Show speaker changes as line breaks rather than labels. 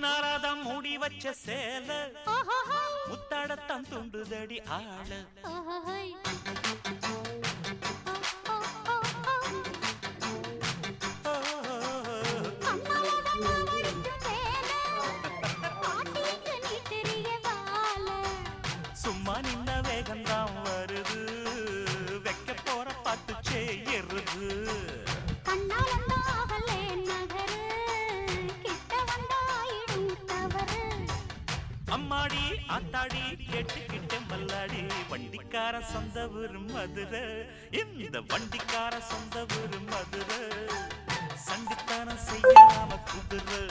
முன்னாராதான் மூடி வச்ச சேல முத்தாடத்தான் துண்டுதடி ஆள சும்மா நின்ன வேகந்தான் வருது வைக்க போற பாட்டு செய்யறது அம்மாடி ஆத்தாடி கேட்டுக்கிட்ட மல்லாடி வண்டிக்கார சொந்த ஊரு மதுரை இந்த வண்டிக்கார சொந்த ஊரு மதுரை சண்டித்தானம் செய்ய நாம குதிரை